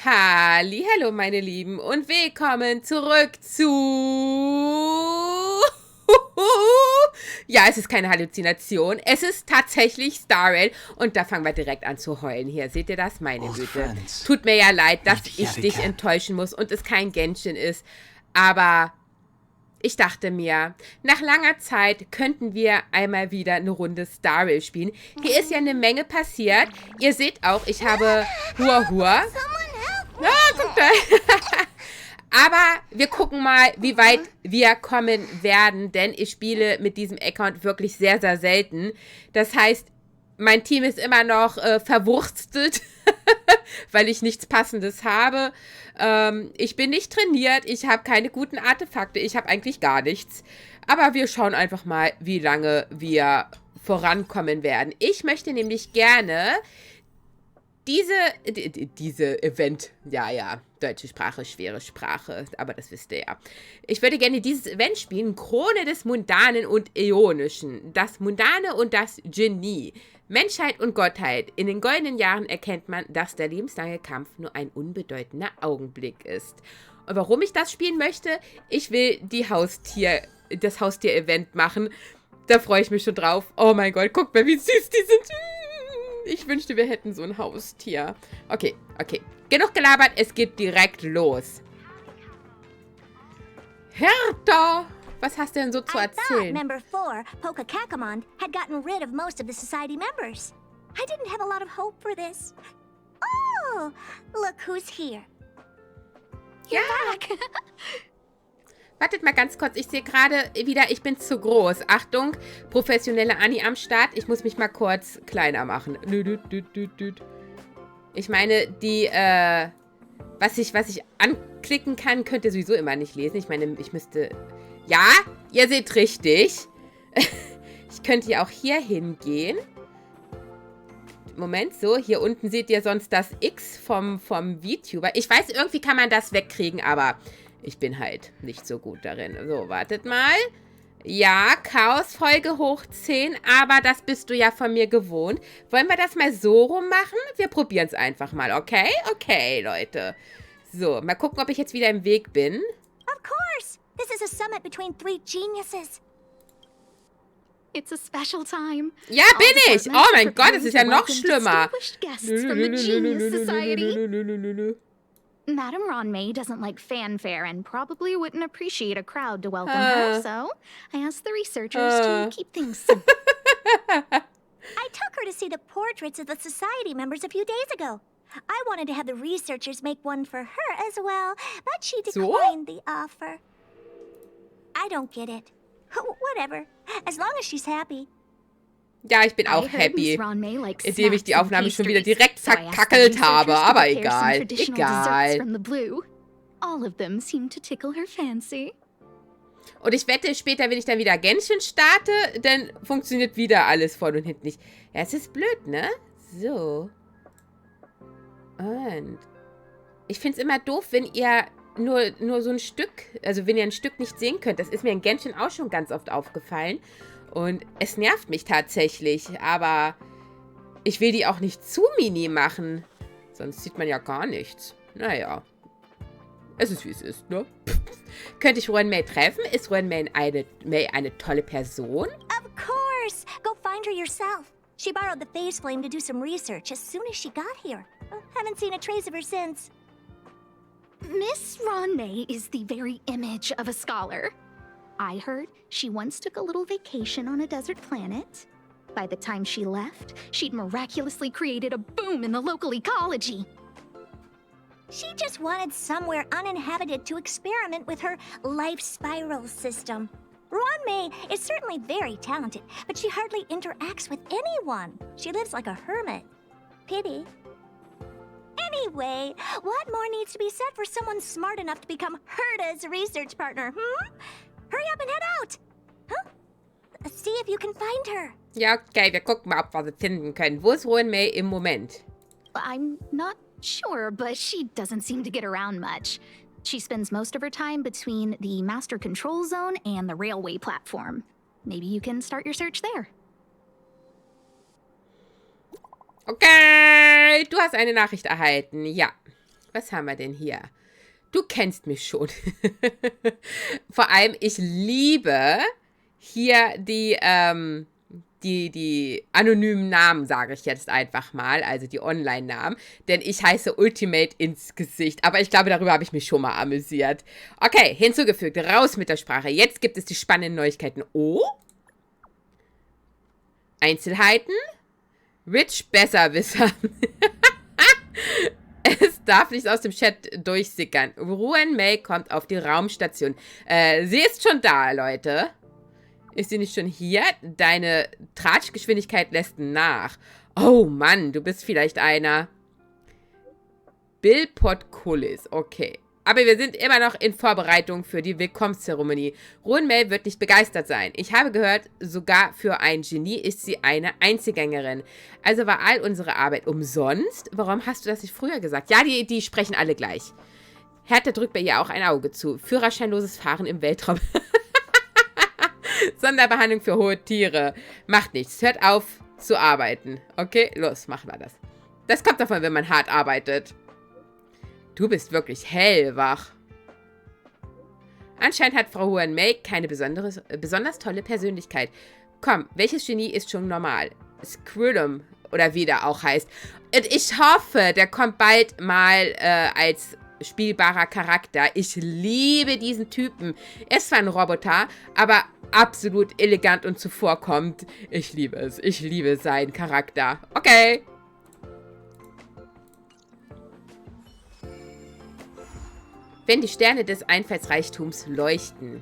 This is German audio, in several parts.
Hallo, meine Lieben, und willkommen zurück zu... Ja, es ist keine Halluzination, es ist tatsächlich Star Rail und da fangen wir direkt an zu heulen. Hier, seht ihr das? Meine Güte. Tut mir ja leid, dass ich dich enttäuschen muss und es kein Genshin ist, aber ich dachte mir, nach langer Zeit könnten wir einmal wieder eine Runde Star Rail spielen. Hier ist ja eine Menge passiert. Ihr seht auch, ich habe Hua. Guck da. Aber wir gucken mal, wie weit wir kommen werden, denn ich spiele mit diesem Account wirklich sehr, sehr selten. Das heißt, mein Team ist immer noch verwurstet, weil ich nichts Passendes habe. Ich bin nicht trainiert, ich habe keine guten Artefakte, ich habe eigentlich gar nichts. Aber wir schauen einfach mal, wie lange wir vorankommen werden. Ich möchte nämlich gerne diese Event, ja, deutsche Sprache, schwere Sprache, aber das wisst ihr ja. Ich würde gerne dieses Event spielen, Krone des Mundanen und Äonischen, das Mundane und das Genie, Menschheit und Gottheit. In den goldenen Jahren erkennt man, dass der lebenslange Kampf nur ein unbedeutender Augenblick ist. Und warum ich das spielen möchte? Ich will das Haustier-Event machen. Da freue ich mich schon drauf. Oh mein Gott, guckt mal, wie süß die sind. Ich wünschte, wir hätten so ein Haustier. Okay. Genug gelabert, es geht direkt los. Hertha, was hast du denn so zu erzählen? Member 4, Pokakakamon, had gotten rid of most of the society members. I didn't have a lot of hope for this. Oh, look who's here. Ja. Wartet mal ganz kurz, ich sehe gerade wieder, ich bin zu groß. Achtung, professionelle Anni am Start. Ich muss mich mal kurz kleiner machen. Ich meine, was ich anklicken kann, könnt ihr sowieso immer nicht lesen. Ich meine, ich müsste... Ja, ihr seht richtig. Ich könnte ja auch hier hingehen. Moment, so, hier unten seht ihr sonst das X vom VTuber. Ich weiß, irgendwie kann man das wegkriegen, aber... Ich bin halt nicht so gut darin. So, wartet mal. Ja, Chaos-Folge hoch 10, aber das bist du ja von mir gewohnt. Wollen wir das mal so rum machen? Wir probieren es einfach mal, okay? Okay, Leute. So, mal gucken, ob ich jetzt wieder im Weg bin. Of course! This is a summit between 3 geniuses. It's a special time. Ja, bin ich! Oh mein Gott, das ist ja noch schlimmer. Madame Ronmei doesn't like fanfare and probably wouldn't appreciate a crowd to welcome her, so I asked the researchers to keep things simple. I took her to see the portraits of the society members a few days ago. I wanted to have the researchers make one for her as well, but she declined the offer. I don't get it. Whatever, as long as she's happy. Ja, ich bin auch happy, indem ich die Aufnahme schon wieder direkt verkackelt habe, aber egal. Und ich wette, später, wenn ich dann wieder Genshin starte, dann funktioniert wieder alles vorne und hinten nicht. Ja, es ist blöd, ne? So. Und ich finde es immer doof, wenn ihr nur so ein Stück, also wenn ihr ein Stück nicht sehen könnt. Das ist mir in Genshin auch schon ganz oft aufgefallen. Und es nervt mich tatsächlich, aber ich will die auch nicht zu mini machen. Sonst sieht man ja gar nichts. Naja. Es ist, wie es ist, ne? Könnte ich Ronmei treffen? Ist Ronmei eine tolle Person? Of course! Go find her yourself. She borrowed the phase flame to do some research as soon as she got here. Haven't seen a trace of her since. Miss Ronmei is the very image of a scholar. I heard she once took a little vacation on a desert planet. By the time she left, she'd miraculously created a boom in the local ecology. She just wanted somewhere uninhabited to experiment with her life spiral system. Ronmei is certainly very talented, but she hardly interacts with anyone. She lives like a hermit. Pity. Anyway, what more needs to be said for someone smart enough to become Herta's research partner, Hurry up and head out! Huh? See if you can find her. Ja, okay, wir gucken mal, ob wir sie finden können. Wo ist Ronmei im Moment? I'm not sure, but she doesn't seem to get around much. She spends most of her time between the Master Control Zone and the railway platform. Maybe you can start your search there. Okay, du hast eine Nachricht erhalten. Ja. Was haben wir denn hier? Du kennst mich schon. Vor allem, ich liebe hier die anonymen Namen, sage ich jetzt einfach mal, also die Online-Namen, denn ich heiße Ultimate ins Gesicht, aber ich glaube, darüber habe ich mich schon mal amüsiert. Okay, hinzugefügt, raus mit der Sprache. Jetzt gibt es die spannenden Neuigkeiten. Oh? Einzelheiten? Rich Besserwisser. Es darf nicht aus dem Chat durchsickern. Ruan May kommt auf die Raumstation. Sie ist schon da, Leute. Ist sie nicht schon hier? Deine Tratschgeschwindigkeit lässt nach. Oh Mann, du bist vielleicht einer. Bill Potkullis, okay. Aber wir sind immer noch in Vorbereitung für die Willkommenszeremonie. Ruan May wird nicht begeistert sein. Ich habe gehört, sogar für ein Genie ist sie eine Einzelgängerin. Also war all unsere Arbeit umsonst? Warum hast du das nicht früher gesagt? Ja, die sprechen alle gleich. Hertha drückt bei ihr auch ein Auge zu. Führerscheinloses Fahren im Weltraum. Sonderbehandlung für hohe Tiere. Macht nichts. Hört auf zu arbeiten. Okay, los, machen wir das. Das kommt davon, wenn man hart arbeitet. Du bist wirklich hellwach. Anscheinend hat Frau Ruan May keine besonders tolle Persönlichkeit. Komm, welches Genie ist schon normal? Squirtum, oder wie der auch heißt. Und ich hoffe, der kommt bald mal als spielbarer Charakter. Ich liebe diesen Typen. Er ist zwar ein Roboter, aber absolut elegant und zuvorkommend. Ich liebe es. Ich liebe seinen Charakter. Okay. Wenn die Sterne des Einfallsreichtums leuchten.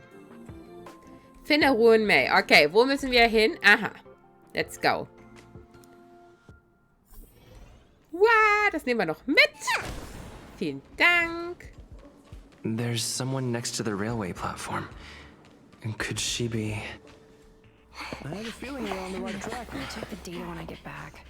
Finde Ruan May. Okay, wo müssen wir hin? Aha. Let's go. Wow, das nehmen wir noch mit. Vielen Dank. There's someone next to the railway platform. And could she be... I have a feeling we're on the right track. I'll check the data when I get back.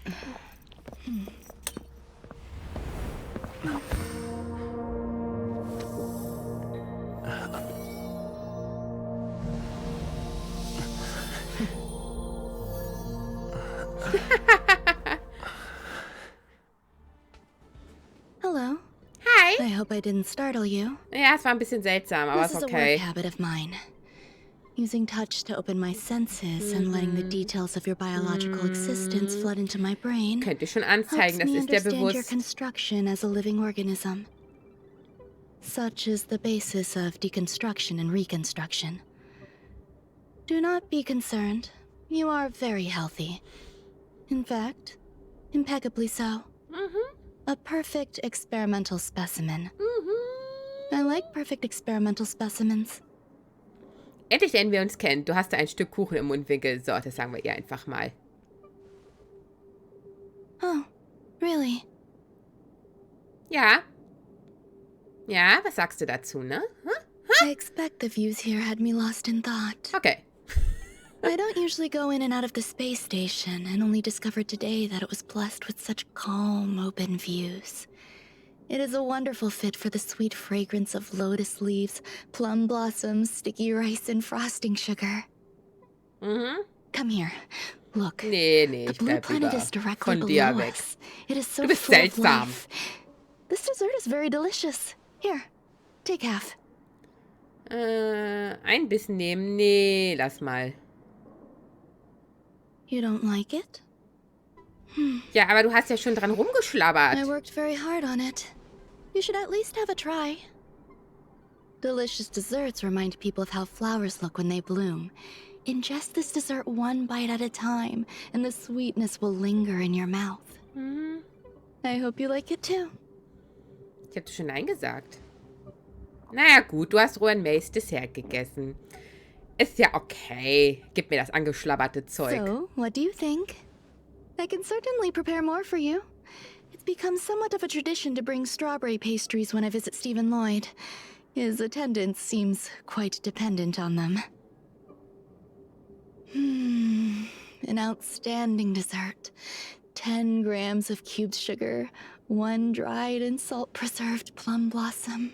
Hello. Hi. I hope I didn't startle you. Ja, es war ein bisschen seltsam, aber This ist is a okay. work habit of mine. Using touch to open my senses and letting the details of your biological existence flood into my brain Könnte schon helps anzeigen, das me ist der understand your bewusst. construction as a living organism. Such is the basis of deconstruction and reconstruction. Do not be concerned. You are very healthy. In fact, impeccably so. A perfect experimental specimen. I like perfect experimental specimens. Endlich lernen wir uns kennen. Du hast da ein Stück Kuchen im Mundwinkel. So, das sagen wir ihr einfach mal. Oh, really? Ja. Ja, was sagst du dazu, ne? I expect the views here had me lost in thought. Okay. I don't usually go in and out of the space station, and only discovered today that it was blessed with such calm, open views. It is a wonderful fit for the sweet fragrance of lotus leaves, plum blossoms, sticky rice, and frosting sugar. Come here. Look. Nee, The ich blue bleib planet lieber is directly von dir below weg. us. It is so Du bist full of seltsam. life. This dessert is very delicious. Here, take half. Ein Bissen nehmen. Nee, lass mal. You don't like it? Ja, aber du hast ja schon dran I rumgeschlabbert. worked very hard on it. You should at least have a try. Delicious desserts remind people of how flowers look when they bloom. Ingest this dessert one bite at a time, and the sweetness will linger in your mouth. I hope you like it too. Ich hab dir schon Nein gesagt. Naja, gut, du hast Ruan Mays Dessert gegessen. Ist ja okay. Gib mir das angeschlabberte Zeug. So, what do you think? I can certainly prepare more for you. It's become somewhat of a tradition to bring strawberry pastries when I visit Stephen Lloyd. His attendance seems quite dependent on them. An outstanding dessert. 10 grams of cubed sugar, 1 dried and salt-preserved plum blossom.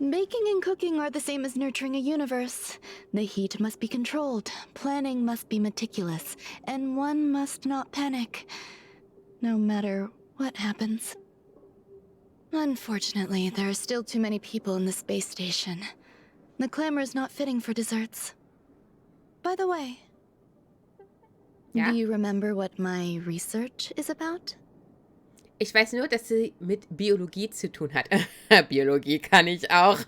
Baking and cooking are the same as nurturing a universe. The heat must be controlled, planning must be meticulous, and one must not panic, no matter what happens. Unfortunately, there are still too many people in the space station. The clamor is not fitting for desserts. By the way, Ja? do you remember what my research is about? Ich weiß nur, dass sie mit Biologie zu tun hat. Biologie kann ich auch.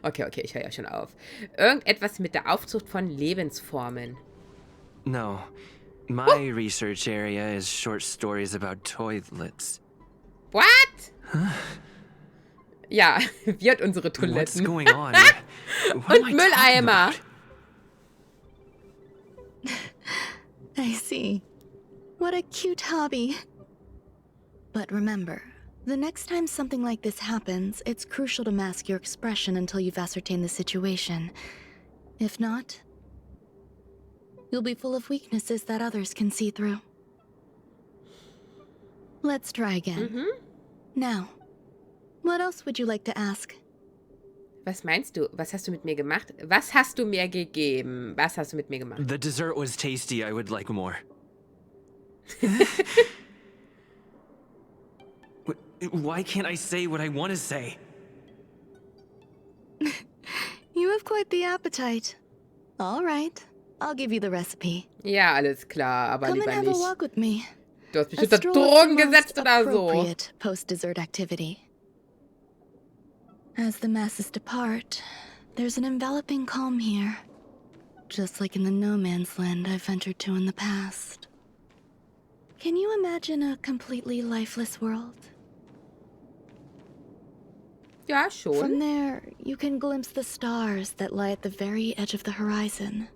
Okay, ich höre ja schon auf. Irgendetwas mit der Aufzucht von Lebensformen. No. My research area is short stories about toilets. What? Ja, wir und unsere What's Toiletten. going on? What am I Und talking Mülleimer. about? I see. What a cute hobby. But remember, the next time something like this happens, it's crucial to mask your expression until you've ascertained the situation. If not, you'll be full of weaknesses that others can see through. Let's try again. Now, what else would you like to ask? Was meinst du? Was hast du mit mir gemacht? Was hast du mir gegeben? Was hast du mit mir gemacht? The dessert was tasty. I would like more. Why can't I say what I want to say? You have quite the appetite. All right, I'll give you the recipe. Ja, alles klar, aber Come and lieber have a nicht. walk with me. Du hast A bestimmt stroll is Drogen the gesetzt most oder so. appropriate post-dessert activity. As the masses depart, there's an enveloping calm here. Just like in the no man's land I've ventured to in the past. Can you imagine a completely lifeless world? Ja, From schon. there, you can glimpse the stars that lie at the very edge of the horizon.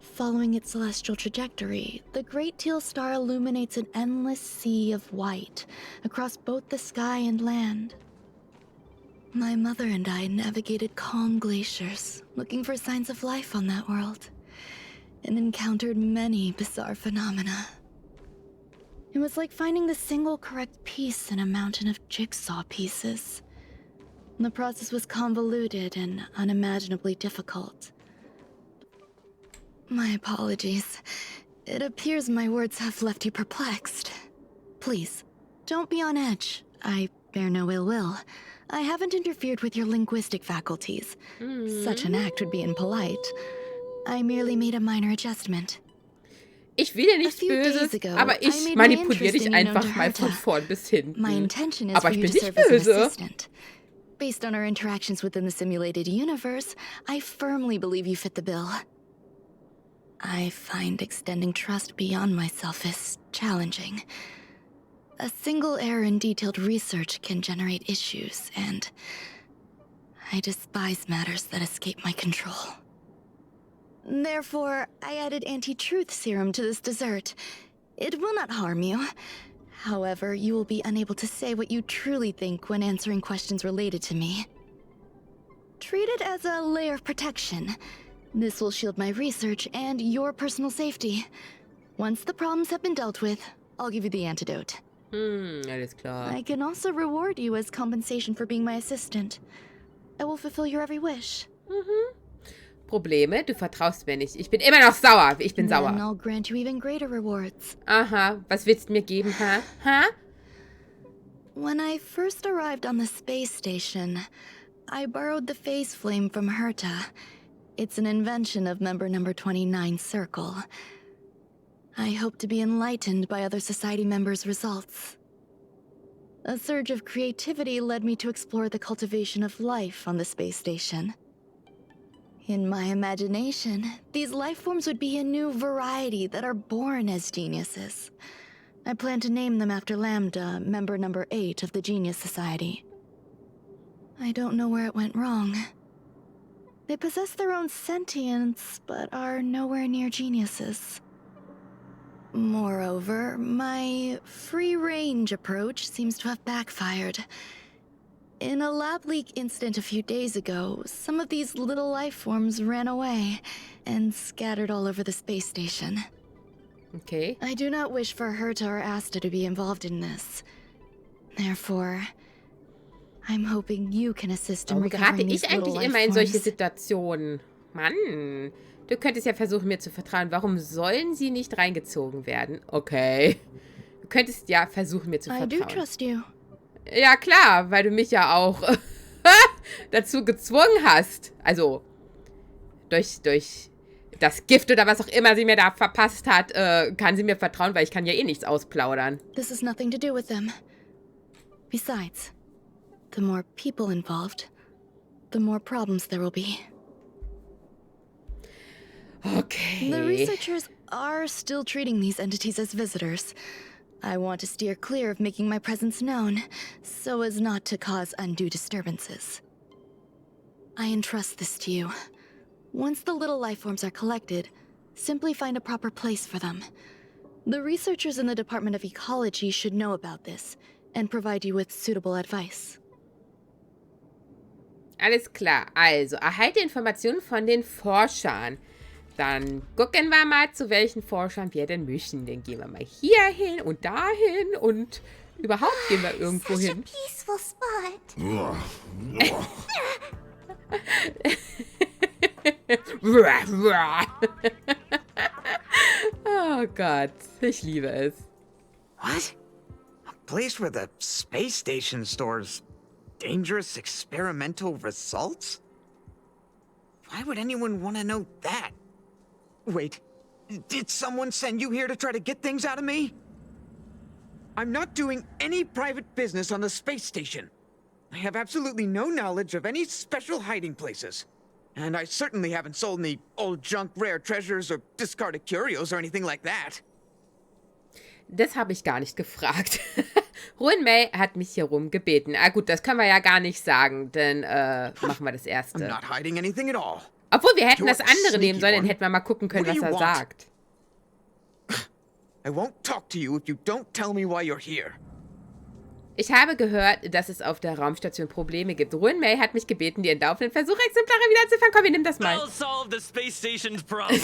Following its celestial trajectory, the Great Teal Star illuminates an endless sea of white across both the sky and land. My mother and I navigated calm glaciers, looking for signs of life on that world, and encountered many bizarre phenomena. It was like finding the single correct piece in a mountain of jigsaw pieces. The process was convoluted and unimaginably difficult. My apologies. It appears my words have left you perplexed. Please, don't be on edge. I bear no ill will. I haven't interfered with your linguistic faculties. Such an act would be impolite. I merely made a minor adjustment. Ich will dir nichts A few days Böses, ago, aber I ich made my manipuliere dich interest in you known einfach to mal von Herta. vorn bis hinten. My intention is Aber for ich you bin to nicht serve as an böse. assistant. Based on our interactions within the simulated universe, I firmly believe you fit the bill. I find extending trust beyond myself is challenging. A single error in detailed research can generate issues, and I despise matters that escape my control. Therefore, I added anti-truth serum to this dessert. It will not harm you. However, you will be unable to say what you truly think when answering questions related to me. Treat it as a layer of protection. This will shield my research and your personal safety. Once the problems have been dealt with, I'll give you the antidote. Alles klar. I can also reward you as compensation for being my assistant. I will fulfill your every wish. Probleme? Du vertraust mir nicht. Ich bin immer noch sauer. Ich bin Then sauer. I'll grant you even greater rewards. Aha. Was willst du mir geben, ha? Ha? When I first arrived on the space station, I borrowed the phase flame from Herta. It's an invention of member number 29 Circle. I hope to be enlightened by other society members' results. A surge of creativity led me to explore the cultivation of life on the space station. In my imagination, these life forms would be a new variety that are born as geniuses. I plan to name them after Lambda, member number 8 of the Genius Society. I don't know where it went wrong. They possess their own sentience, but are nowhere near geniuses. Moreover, my free-range approach seems to have backfired. In a lab leak incident a few days ago, some of these little life forms ran away and scattered all over the space station. Okay. I do not wish for Herta or Asta to be involved in this. Therefore, I'm hoping you can assist in Warum gerate recovering these ich little eigentlich life immer in solche forms. Situationen? Mann. Du könntest ja versuchen, mir zu vertrauen. Warum sollen sie nicht reingezogen werden? Okay. könntest ja versuchen, mir zu I do vertrauen. trust you. Ja, klar, weil du mich ja auch dazu gezwungen hast. Also, durch das Gift oder was auch immer sie mir da verpasst hat, kann sie mir vertrauen, weil ich kann ja eh nichts ausplaudern. This has nothing to do with them. Besides, the more people involved, the more problems there will be. Okay. The researchers are still treating these entities as visitors. I want to steer clear of making my presence known, so as not to cause undue disturbances. I entrust this to you. Once the little life forms are collected, simply find a proper place for them. The researchers in the Department of Ecology should know about this and provide you with suitable advice. Alles klar. Also, erhalte Informationen von den Forschern. Dann gucken wir mal, zu welchen Forschern wir denn möchten. Dann gehen wir mal hier hin und dahin und überhaupt gehen wir irgendwo Such hin. a peaceful spot. Oh Gott, ich liebe es. What? A place where the space station stores dangerous experimental results? Why would anyone want to know that? Wait, did someone send you here to try to get things out of me? I'm not doing any private business on the space station. I have absolutely no knowledge of any special hiding places. And I certainly haven't sold any old junk rare treasures or discarded curios or anything like that. Das habe ich gar nicht gefragt. May hat mich hier rum gebeten. Ah gut, das können wir ja gar nicht sagen, denn machen wir das I'm Erste. not hiding anything at all. Obwohl, wir hätten You're das andere sneaky nehmen sollen, dann one. hätten wir mal gucken können, What was do er you want? sagt. I won't talk to you if you don't tell me why you're here. Ich habe gehört, dass es auf der Raumstation Probleme gibt. May hat mich gebeten, die entlaufenden Versuchsexemplare wieder zu fangen. Komm, wir nehmen das mal. I'll solve the space station's problems.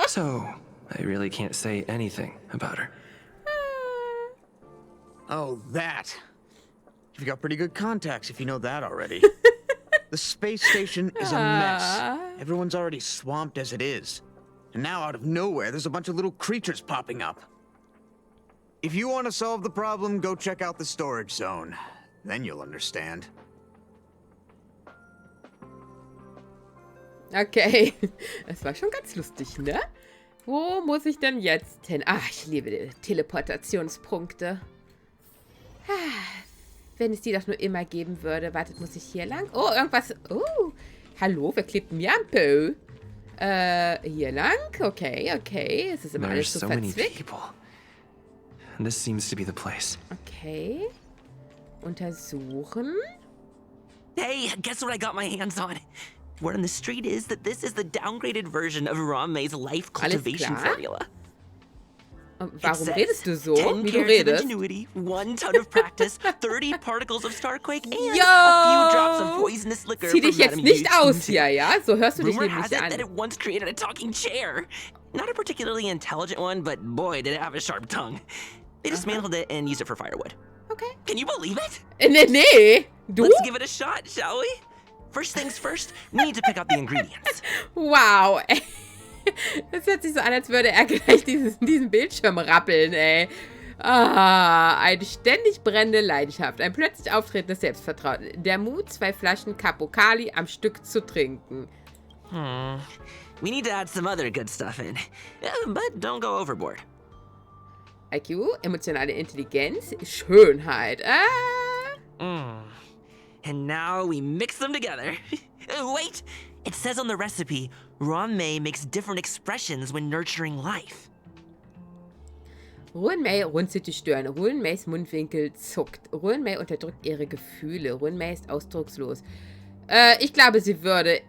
So, I really can't say anything about her. Oh, that. You've got pretty good contacts if you know that already. The space station is a mess. Everyone's already swamped as it is. And now out of nowhere, there's a bunch of little creatures popping up. If you want to solve the problem, go check out the storage zone. Then you'll understand. Okay. Das war schon ganz lustig, ne? Wo muss ich denn jetzt hin? Ah, ich liebe die Teleportationspunkte. Wenn es die doch nur immer geben würde. Wartet, muss ich hier lang? Oh, irgendwas. Oh, hallo, wer klebt mir am Po? Hier lang? Okay, okay. Es ist immer alles so verzwickt. This seems to be the place. Okay. Untersuchen. Hey, guess what I got my hands on? Word on the street is that this is the downgraded version of May's life cultivation formula. Warum redest du so, 10 wie du carats of redest? ingenuity, 1 ton of practice, 30 particles of starquake, and Yo! a few drops of poisonous liquor Zieh dich from jetzt Madame nicht Yates. aus hier, ja? So hörst du dich Rumor nämlich has it that an. it once created a talking chair. Not a particularly intelligent one, but boy, did it have a sharp tongue. They dismantled it and used it for firewood. Okay. Can you believe it? Nee. Du? Let's give it a shot, shall we? First things first, we need to pick out the ingredients. Wow, ey. Das hört sich so an, als würde er gleich diesen Bildschirm rappeln, ey. Ah, eine ständig brennende Leidenschaft, ein plötzlich auftretendes Selbstvertrauen, der Mut, 2 Flaschen Capocali am Stück zu trinken. We need to add some other good stuff in, but don't go overboard. IQ, emotionale Intelligenz, Schönheit. And now we mix them together. Wait! It says on the recipe, May makes different expressions when nurturing life. May runzelt die Stirn. Mays Mundwinkel zuckt. May unterdrückt ihre Gefühle. May ist ausdruckslos. Ich glaube, sie würde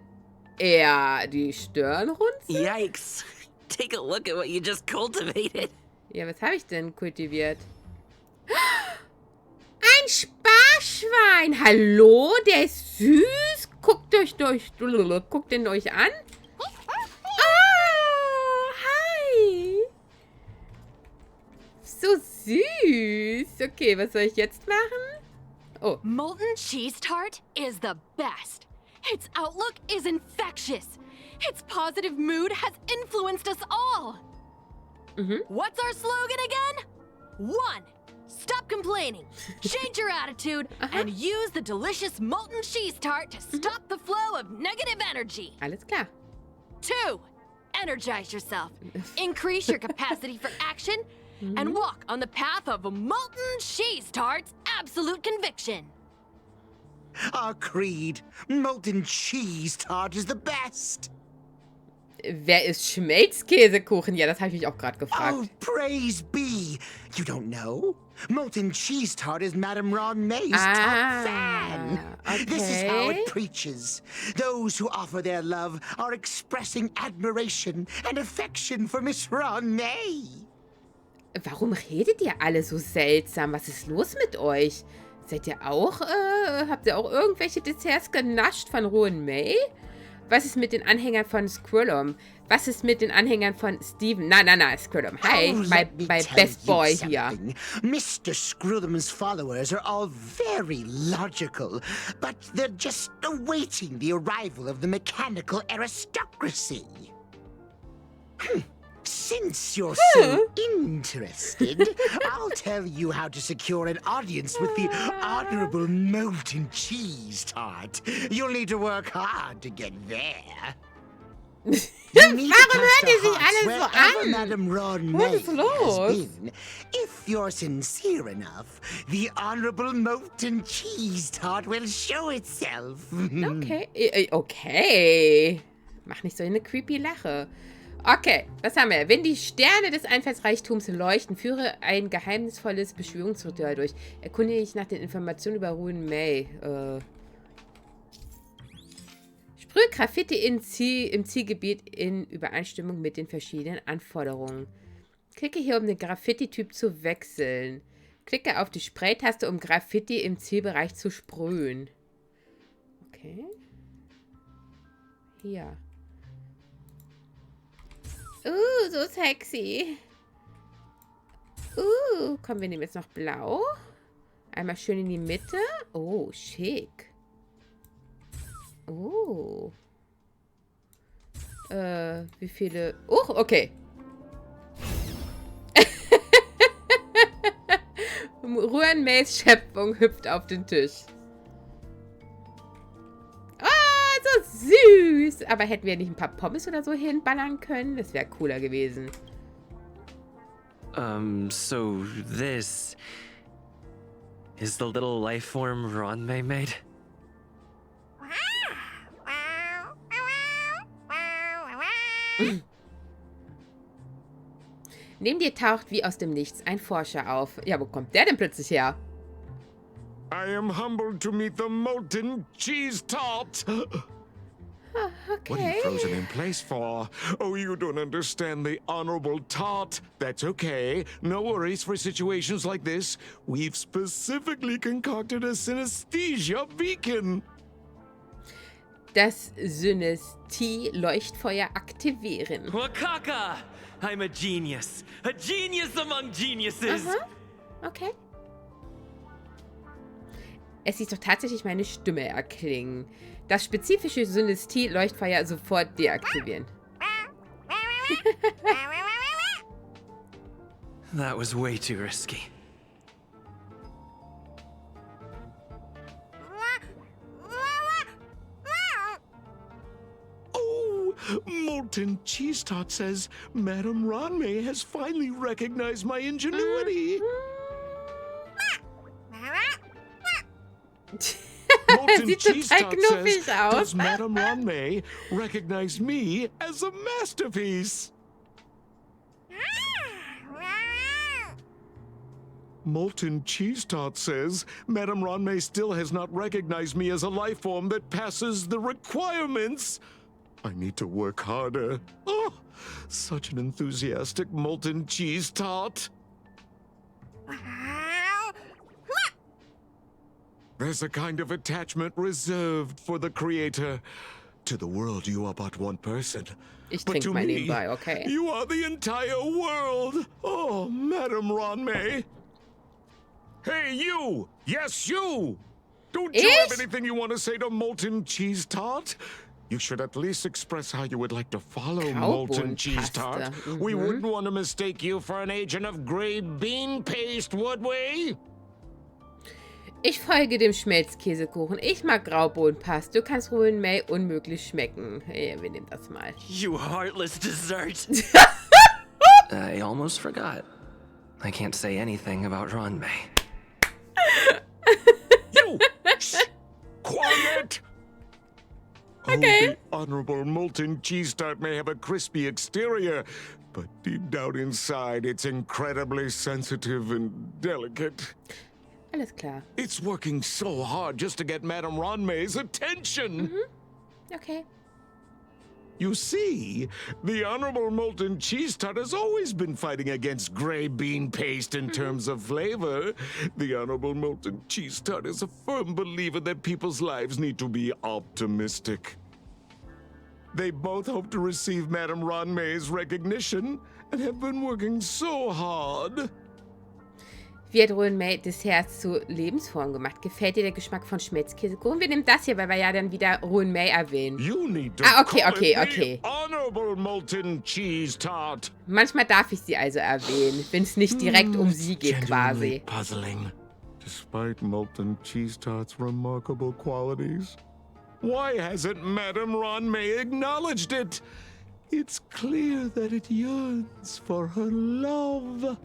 eher die Stirn runzeln. Yikes. Take a look at what you just cultivated. Ja, was habe ich denn kultiviert? Ein Sparschwein. Hallo, der ist süß. Guckt den euch an. Oh, hi. So süß. Okay, was soll ich jetzt machen? Oh. Molten cheese tart is the best. Its outlook is infectious. Its positive mood has influenced us all. What's our slogan again? 1. Stop complaining, change your attitude, and use the delicious molten cheese tart to stop the flow of negative energy. Alles klar. 2. Energize yourself, increase your capacity for action, and walk on the path of molten cheese tart's absolute conviction. Our creed, molten cheese tart is the best. Wer ist Schmelzkäsekuchen? Ja, das habe ich mich auch gerade gefragt. Oh, praise be. You don't know? Molten cheese tart is Madame Ron May's top fan. Okay. This is how it preaches. Those who offer their love are expressing admiration and affection for Miss Ron May. Warum redet ihr alle so seltsam? Was ist los mit euch? Seid ihr auch, habt ihr auch irgendwelche Desserts genascht von Ron May? Was ist mit den Anhängern von Squirrelum? Was ist mit den Anhängern von Steven? Na, Squirrelum. Hi, my best boy hier. Mr. Squirrelum's followers are all very logical, but they're just awaiting the arrival of the mechanical aristocracy. Since you're so interested, I'll tell you how to secure an audience with the Honorable Molten Cheese Tart. You'll need to work hard to get there. Warum hört ihr sich alle so an? Madame Ron May has been. If you're sincere enough, the Honorable Molten Cheese Tart will show itself. Okay. Mach nicht so eine creepy Lache. Okay, was haben wir? Wenn die Sterne des Einfallsreichtums leuchten, führe ein geheimnisvolles Beschwörungsritual durch. Erkundige dich nach den Informationen über Ron May. Sprühe Graffiti im Zielgebiet in Übereinstimmung mit den verschiedenen Anforderungen. Klicke hier, um den Graffiti-Typ zu wechseln. Klicke auf die Spraytaste, um Graffiti im Zielbereich zu sprühen. Okay. Hier. So sexy. Komm, wir nehmen jetzt noch blau. Einmal schön in die Mitte. Oh, schick. Wie viele? Okay. Ron Mays Schöpfung hüpft auf den Tisch. So süß. Aber hätten wir nicht ein paar Pommes oder so hinballern können? Das wäre cooler gewesen. So this is the little life form Ron May made? Neben dir taucht wie aus dem Nichts ein Forscher auf. Ja, wo kommt der denn plötzlich her? I am humbled to meet the molten cheese tart. Okay. What are you frozen in place for? Oh, you don't understand the honorable tart. That's okay. No worries for situations like this. We've specifically concocted a synesthesia beacon. Das Synesthie-Leuchtfeuer aktivieren. Wakaka! I'm a genius. A genius among geniuses. Okay. Es ließ doch tatsächlich meine Stimme erklingen. Das spezifische Synesthie-Leuchtfeuer sofort deaktivieren. That was way too risky. Molten Cheese Tart says Madame Ron May has finally recognized my ingenuity. Molten Sieht Cheese total Tart knuffig says, aus. does Madame Ron May recognize me as a masterpiece? Molten Cheese Tart says Madame Ron May still has not recognized me as a life form that passes the requirements. I need to work harder. Oh, such an enthusiastic molten cheese tart. There's a kind of attachment reserved for the creator. To the world, you are but one person. Ich But trinke to mal me, nebenbei, okay. you are the entire world. Oh, Madame Ron May. Hey, you! Yes, you! Don't you have anything you want to say to Molten Cheese Tart? You should at least express how you would like to follow molten cheese tart. We wouldn't want to mistake you for an agent of grey bean paste, would we? Ich folge dem Schmelzkäsekuchen. Ich mag Graubohnenpaste. Du kannst Ruin May unmöglich schmecken. Hey, wir nehmen das mal. You heartless dessert. I almost forgot. I can't say anything about Ron May. You! Shh! Quiet! Okay. Oh, the honorable molten cheese tart may have a crispy exterior, but deep down inside, it's incredibly sensitive and delicate. Alles klar. It's working so hard just to get Madame Ronmay's attention. Okay. You see, the honorable molten cheese tart has always been fighting against gray bean paste in terms of flavor. The honorable molten cheese tart is a firm believer that people's lives need to be optimistic. They both hope to receive Madame Ronmay's recognition and have been working so hard. Wie hat Ruin May Desserts zu Lebensform gemacht? Gefällt dir der Geschmack von Schmelzkäsekuchen? Wir nehmen das hier, weil wir ja dann wieder Ruin May erwähnen. Okay. Honorable molten cheese tart. Manchmal darf ich sie also erwähnen, wenn es nicht direkt um sie geht, quasi. Puzzling. Despite molten cheese tart's remarkable qualities, why hasn't Madame Ron May acknowledged it? It's clear that it yearns for her love.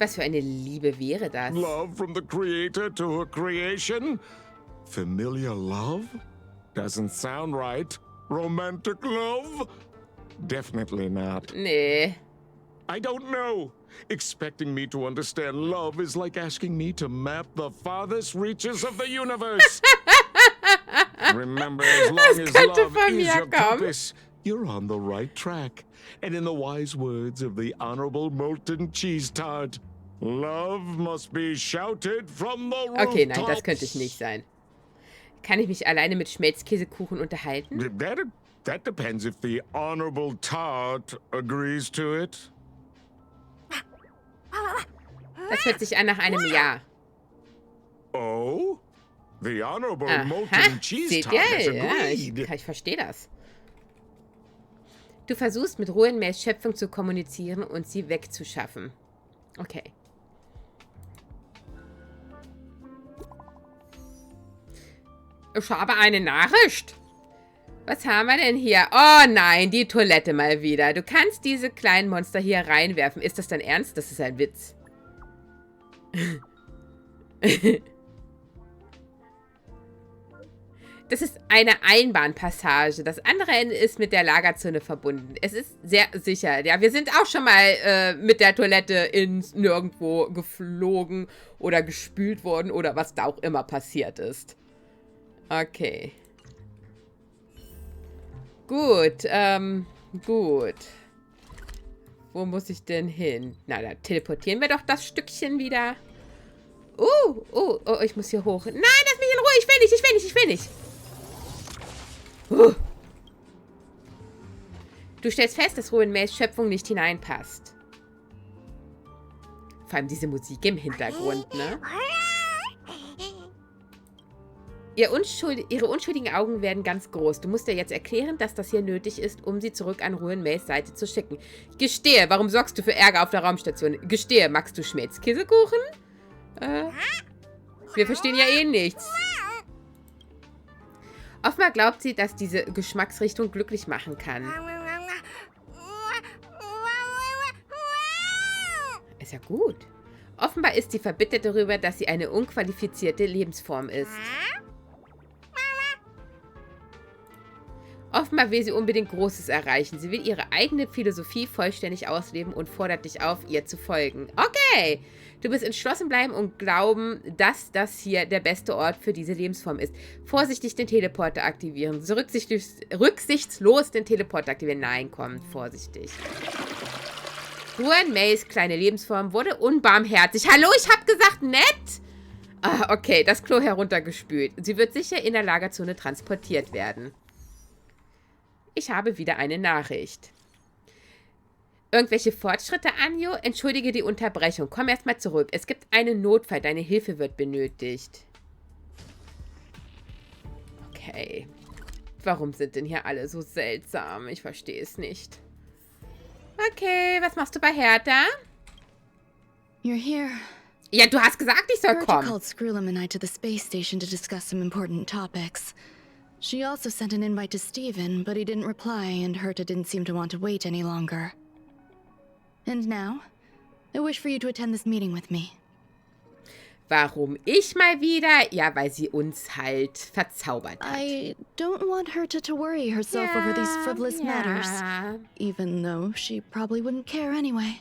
Was für eine Liebe wäre das? Love from the creator to her creation? Familiar love? Doesn't sound right. Romantic love? Definitely not. Nee. I don't know. Expecting me to understand love is like asking me to map the farthest reaches of the universe. Remember, as long as love is your compass, you're on the right track. And in the wise words of the Honorable Molten Cheese Tart, love must be shouted from the rooftops. Okay, nein, das könnte ich nicht sein. Kann ich mich alleine mit Schmelzkäsekuchen unterhalten? That depends if the Honorable Tart agrees to it. Das hört sich an nach einem Ja. Oh? The Honorable Molten Cheese Tart has agreed. Ja, ich verstehe das. Du versuchst mit Ruin Mays Schöpfung zu kommunizieren und sie wegzuschaffen. Okay. Ich habe eine Nachricht. Was haben wir denn hier? Oh nein, die Toilette mal wieder. Du kannst diese kleinen Monster hier reinwerfen. Ist das dein Ernst? Das ist ein Witz. Das ist eine Einbahnpassage. Das andere Ende ist mit der Lagerzone verbunden. Es ist sehr sicher. Ja, wir sind auch schon mal mit der Toilette ins Nirgendwo geflogen oder gespült worden oder was da auch immer passiert ist. Okay. Gut, gut. Wo muss ich denn hin? Na, da teleportieren wir doch das Stückchen wieder. Oh, ich muss hier hoch. Nein, lass mich in Ruhe. Ich will nicht. Du stellst fest, dass Ruin Mays Schöpfung nicht hineinpasst. Vor allem diese Musik im Hintergrund, ne? Ihre unschuldigen Augen werden ganz groß. Du musst dir jetzt erklären, dass das hier nötig ist, um sie zurück an Ruin Mays Seite zu schicken. Gestehe, warum sorgst du für Ärger auf der Raumstation? Gestehe, magst du Schmelzkäsekuchen? Wir verstehen ja eh nichts. Offenbar glaubt sie, dass diese Geschmacksrichtung glücklich machen kann. Ist ja gut. Offenbar ist sie verbittert darüber, dass sie eine unqualifizierte Lebensform ist. Offenbar will sie unbedingt Großes erreichen. Sie will ihre eigene Philosophie vollständig ausleben und fordert dich auf, ihr zu folgen. Okay! Du wirst entschlossen bleiben und glauben, dass das hier der beste Ort für diese Lebensform ist. Vorsichtig den Teleporter aktivieren. So rücksichtslos den Teleporter aktivieren. Nein, komm, vorsichtig. Ruin Mays kleine Lebensform wurde unbarmherzig. Hallo, ich hab gesagt, nett! Ah, okay, das Klo heruntergespült. Sie wird sicher in der Lagerzone transportiert werden. Ich habe wieder eine Nachricht. Irgendwelche Fortschritte, Anjo? Entschuldige die Unterbrechung. Komm erstmal zurück. Es gibt einen Notfall. Deine Hilfe wird benötigt. Okay. Warum sind denn hier alle so seltsam? Ich verstehe es nicht. Okay, was machst du bei Hertha? You're here. Ja, du hast gesagt, ich soll Hertha kommen. called Skrulum and I to the space station to discuss some important topics. She also sent an invite to Steven, but he didn't reply, and Hertha didn't seem to want to wait any longer. And now, I wish for you to attend this meeting with me. Warum ich mal wieder? Ja, weil sie uns halt verzaubert hat. I don't want Hertha to worry herself over these frivolous matters, even though she probably wouldn't care anyway.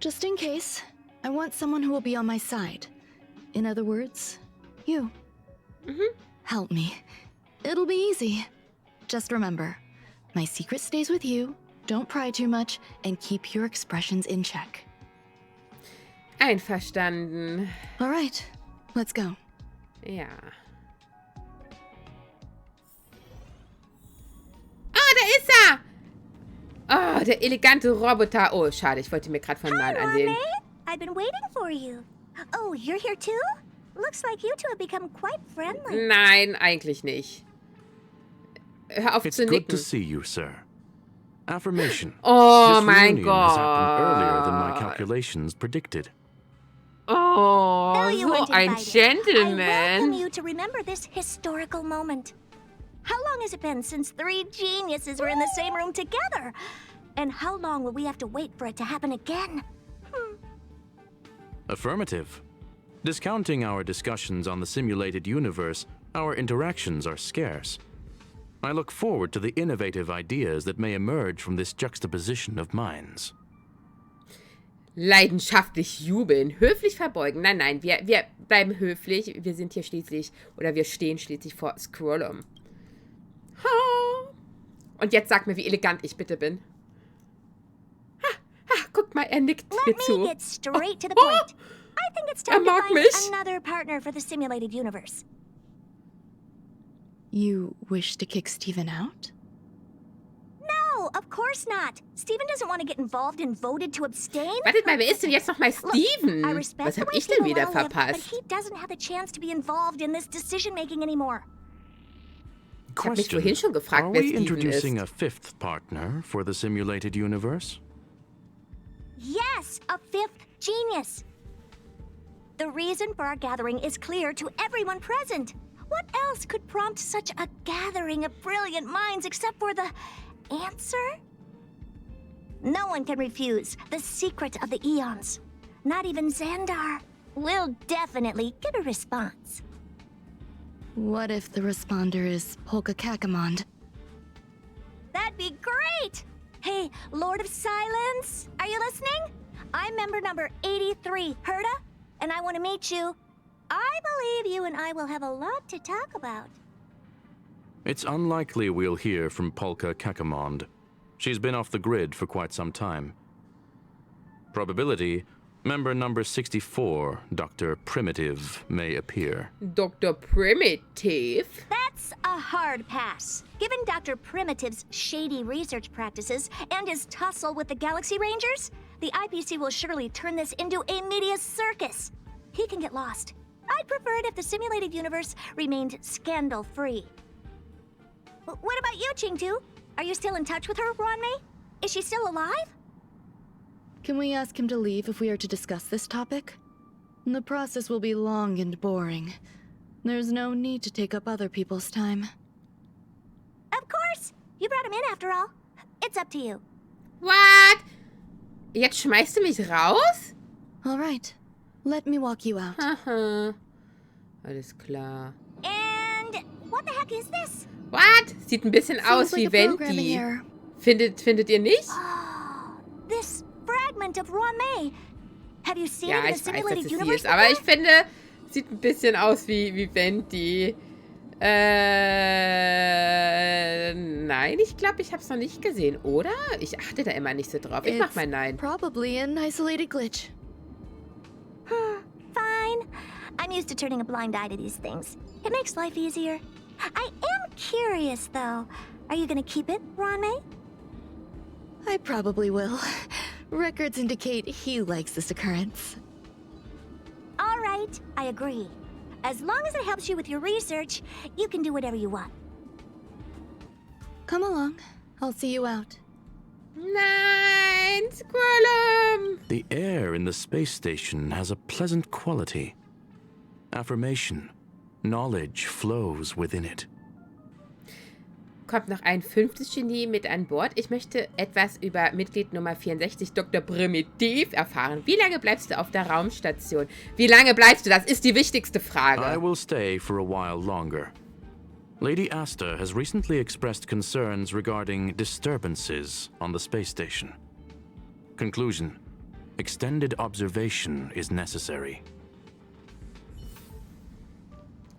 Just in case, I want someone who will be on my side. In other words, you. Help me. It'll be easy. Just remember, my secret stays with you, don't pry too much, and keep your expressions in check. Einverstanden. All right, let's go. Ja. Oh, da ist er! Oh, der elegante Roboter. Oh, schade, ich wollte mir gerade von nahen ansehen. Hi, I've been waiting for you. Oh, you're here too? Looks like you two have become quite friendly. Nein, eigentlich nicht. Hör auf It's zu good nicken. to see you, sir. Affirmation. Oh, This mein reunion has happened Gott. earlier than my calculations predicted. Oh, Well, you so weren't ein invited. I welcome Gentleman. you to remember this historical moment. How long has it been since 3 geniuses were in the same room together? And how long will we have to wait for it to happen again? Affirmative. Discounting our discussions on the simulated universe, our interactions are scarce. I look forward to the innovative ideas that may emerge from this juxtaposition of minds. Leidenschaftlich jubeln, höflich verbeugen. Nein, nein, wir bleiben höflich. Wir sind hier schließlich, oder wir stehen schließlich vor Skrulum. Und jetzt sag mir, wie elegant ich bitte bin. Guck mal, er nickt mir Let zu. me get straight to the point. I think it's time to mag find mich. another partner for the simulated universe. You wish to kick Steven out? No, of course not. Steven doesn't want to get involved and voted to abstain. Wartet mal, wer ist denn jetzt nochmal Steven? I respect Was the hab way ich denn people wieder will live, but verpasst? he doesn't have the chance to be involved in this decision-making anymore. Ich habe mich vorhin schon Are gefragt, wer we Steven introducing ist. a fifth partner for the simulated universe? Yes, a 5th genius. The reason for our gathering is clear to everyone present. What else could prompt such a gathering of brilliant minds except for the answer? No one can refuse the secret of the eons. Not even Xandar. We'll definitely get a response. What if the responder is Polka Kakamond? That'd be great! Hey, Lord of Silence, are you listening? I'm member number 83, Herta, and I want to meet you. I believe you and I will have a lot to talk about. It's unlikely we'll hear from Polka Kakamond. She's been off the grid for quite some time. Probability, member number 64, Dr. Primitive, may appear. Dr. Primitive? That's a hard pass. Given Dr. Primitive's shady research practices and his tussle with the Galaxy Rangers, the IPC will surely turn this into a media circus. He can get lost. I'd prefer it if the simulated universe remained scandal-free. What about you, Chingtu? Are you still in touch with her, Ronmei? Is she still alive? Can we ask him to leave if we are to discuss this topic? The process will be long and boring. There's no need to take up other people's time. Of course! You brought him in after all. It's up to you. What? Jetzt schmeißt du mich raus? All right. Let me walk you out. Aha. Alles klar. And what the heck is this? What? Sieht ein bisschen aus Seems like wie a programming Venti. error. Findet ihr nicht? Oh, this fragment of Ronmei. Have you seen Ja, it in ich the weiß, dass simulated es sie universe ist. Aber ich before? finde, sieht ein bisschen aus wie Venti. Nein, ich glaube, ich habe es noch nicht gesehen, oder? Ich achte da immer nicht so drauf. Ich mach mal nein. Probably an isolated glitch. Fine. I'm used to turning a blind eye to these things. It makes life easier. I am curious, though. Are you gonna keep it, Ronmei? I probably will. Records indicate he likes this occurrence. All right, I agree. As long as it helps you with your research, you can do whatever you want. Come along. I'll see you out. Nein, Squirrel! The air in the space station has a pleasant quality. Affirmation. Knowledge flows within it. Kommt noch ein 5. Genie mit an Bord. Ich möchte etwas über Mitglied Nummer 64, Dr. Primitiv, erfahren. Wie lange bleibst du auf der Raumstation? Wie lange bleibst du? Das ist die wichtigste Frage. I will stay for a while longer. Lady Asta has recently expressed concerns regarding disturbances on the space station. Conclusion. Extended observation is necessary.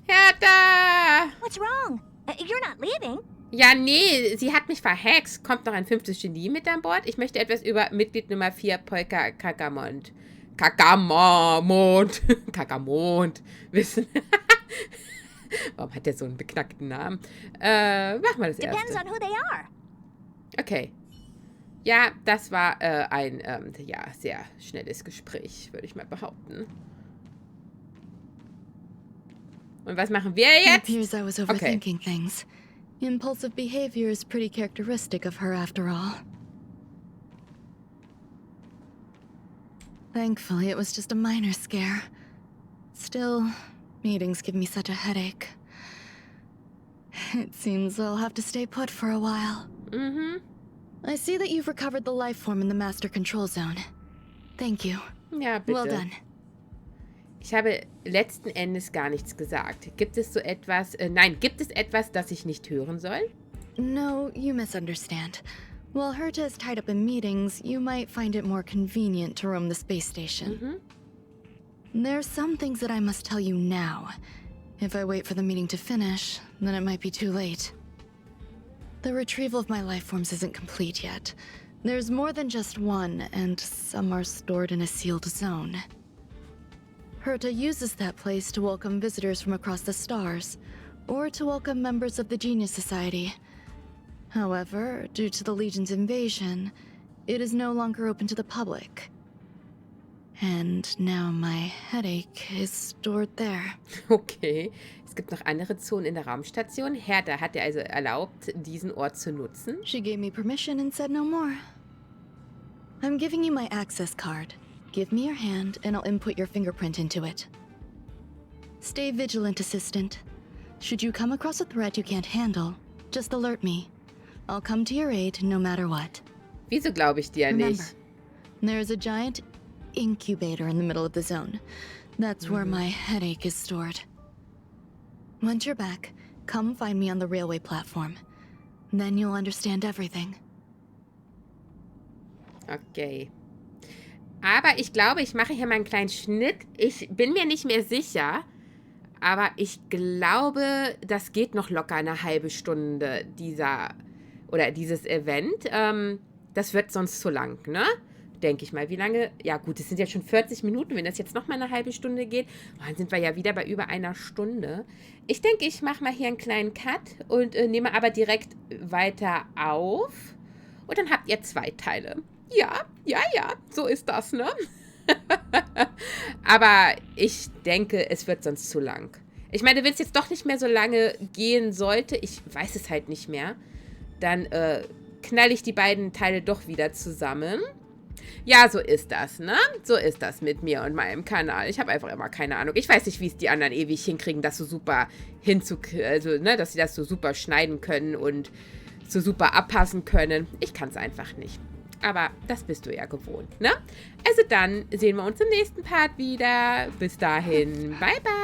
Hertha! What's wrong? You're not leaving. Ja, nee, sie hat mich verhext. Kommt noch ein 5. Genie mit an Bord? Ich möchte etwas über Mitglied Nummer 4, Polka Kakamond wissen. Warum hat der so einen beknackten Namen? Mach mal das erste. Depends on who they are. Okay. Ja, das war ein sehr schnelles Gespräch, würde ich mal behaupten. Und was machen wir jetzt? It appears I was overthinking things. Impulsive behavior is pretty characteristic of her after all. Thankfully, it was just a minor scare. Still, meetings give me such a headache. It seems I'll have to stay put for a while. Mhm. I see that you've recovered the life form in the Master Control Zone. Thank you. Ja, bitte. Well done. Ich habe letzten Endes gar nichts gesagt. Gibt es so etwas... nein, gibt es etwas, das ich nicht hören soll? No, you misunderstand. While Herta is tied up in meetings, you might find it more convenient to roam the space station. Mhm. There's some things that I must tell you now. If I wait for the meeting to finish, then it might be too late. The retrieval of my life forms isn't complete yet. There's more than just one, and some are stored in a sealed zone. Herta uses that place to welcome visitors from across the stars, or to welcome members of the Genius Society. However, due to the Legion's invasion, it is no longer open to the public. And now my headache is stored there. Okay. Es gibt noch andere Zonen in der Raumstation. Hertha hat dir also erlaubt, diesen Ort zu nutzen. She gave me permission and said no more. I'm giving you my access card. Give me your hand, and I'll input your fingerprint into it. Stay vigilant, Assistant. Should you come across a threat you can't handle, just alert me. I'll come to your aid no matter what. Wieso glaube ich dir Remember, nicht? there's a giant incubator in the middle of the zone. That's where my headache is stored. Once you're back, come find me on the railway platform. Then you'll understand everything. Okay. Aber ich glaube, ich mache hier mal einen kleinen Schnitt. Ich bin mir nicht mehr sicher, aber ich glaube, das geht noch locker eine halbe Stunde, dieses Event. Das wird sonst zu lang, ne? Denke ich mal. Wie lange? Ja gut, es sind jetzt schon 40 Minuten. Wenn das jetzt noch mal eine halbe Stunde geht, dann sind wir ja wieder bei über einer Stunde. Ich denke, ich mache mal hier einen kleinen Cut und nehme aber direkt weiter auf. Und dann habt ihr 2 Teile. Ja, so ist das, ne? Aber ich denke, es wird sonst zu lang. Ich meine, wenn es jetzt doch nicht mehr so lange gehen sollte, ich weiß es halt nicht mehr, dann knall ich die beiden Teile doch wieder zusammen. Ja, so ist das, ne? So ist das mit mir und meinem Kanal. Ich habe einfach immer keine Ahnung. Ich weiß nicht, wie es die anderen ewig hinkriegen, das so super dass sie das so super schneiden können und so super abpassen können. Ich kann es einfach nicht. Aber das bist du ja gewohnt, ne? Also dann sehen wir uns im nächsten Part wieder. Bis dahin, bye bye.